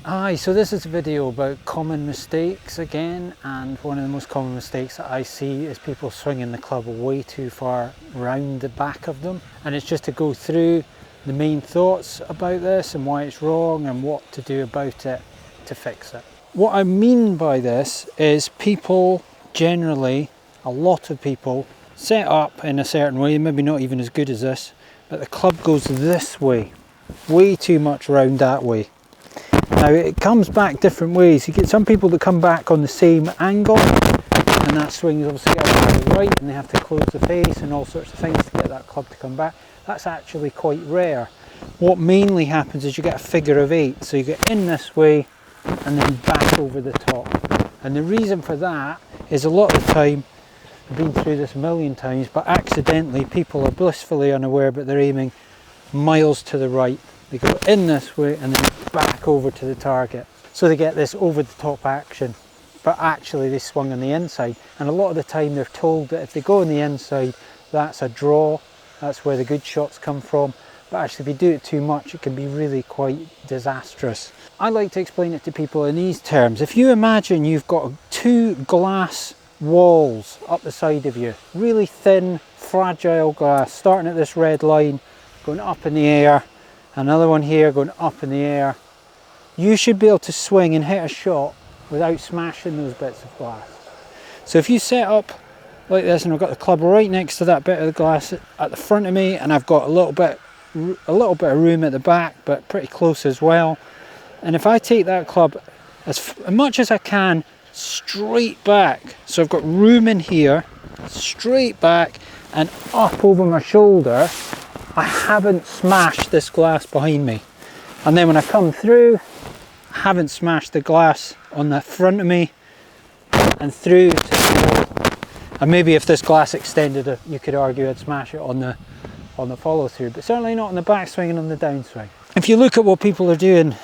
Hi, so this is a video about common mistakes again, and one of the most common mistakes that I see is people swinging the club way too far round the back of them, and it's just to go through the main thoughts about this and why it's wrong and what to do about it to fix it. What I mean by this is people generally, a lot of people, set up in a certain way, maybe not even as good as this, but the club goes this way, way too much round that way. Now it comes back different ways. You get some people that come back on the same angle, and that swing is obviously out to the right, and they have to close the face and all sorts of things to get that club to come back. That's actually quite rare. What mainly happens is you get a figure of 8, so you get in this way and then back over the top. And the reason for that is a lot of the time, I've been through this a million times, but accidentally people are blissfully unaware, but they're aiming miles to the right. They go in this way and then back over to the target. So they get this over the top action, but actually they swung on the inside. And a lot of the time they're told that if they go on the inside, that's a draw, that's where the good shots come from. But actually if you do it too much, it can be really quite disastrous. I like to explain it to people in these terms. If you imagine you've got 2 glass walls up the side of you, really thin, fragile glass, starting at this red line, going up in the air, another one here going up in the air. You should be able to swing and hit a shot without smashing those bits of glass. So if you set up like this, and I've got the club right next to that bit of the glass at the front of me, and I've got a little bit of room at the back, but pretty close as well. And if I take that club as much as I can straight back, so I've got room in here, straight back and up over my shoulder, I haven't smashed this glass behind me. And then when I come through, I haven't smashed the glass on the front of me and through to the middle. And maybe if this glass extended, you could argue I'd smash it on the follow through, but certainly not on the backswing and on the downswing. If you look at what people are doing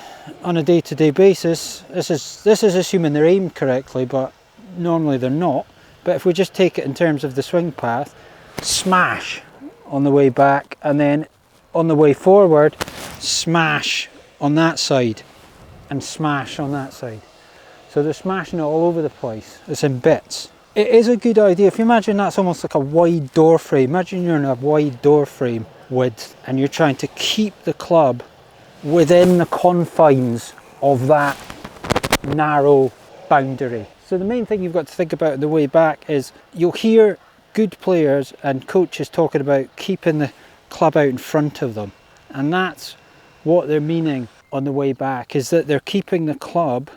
on a day-to-day basis, this is assuming they're aimed correctly, but normally they're not. But if we just take it in terms of the swing path, smash on the way back, and then on the way forward, smash on that side and smash on that side. So they're smashing it all over the place. It's in bits. It is a good idea. If you imagine that's almost like a wide door frame. Imagine you're in a wide door frame width and you're trying to keep the club within the confines of that narrow boundary. So the main thing you've got to think about on the way back is you'll hear good players and coaches talking about keeping the club out in front of them, and that's what they're meaning on the way back, is that they're keeping the club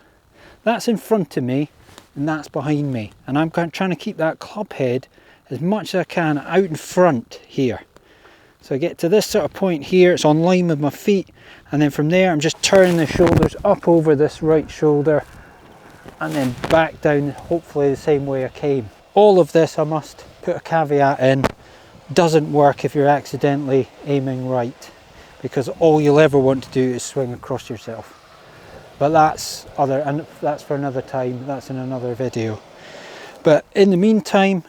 that's in front of me and that's behind me, and I'm trying to keep that club head as much as I can out in front here. So I get to this sort of point here, it's on line with my feet, and then from there I'm just turning the shoulders up over this right shoulder and then back down, hopefully the same way I came. All of this, I must put a caveat in, doesn't work if you're accidentally aiming right, because all you'll ever want to do is swing across yourself. But that's for another time, that's in another video. But in the meantime,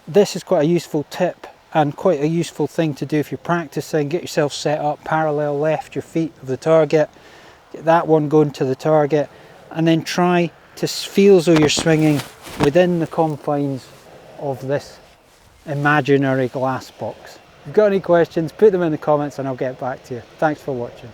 this is quite a useful tip and quite a useful thing to do if you're practicing. Get yourself set up parallel left, your feet of the target, get that one going to the target, and then try to feel as though you're swinging within the confines of this imaginary glass box. If you've got any questions, put them in the comments and I'll get back to you. Thanks for watching.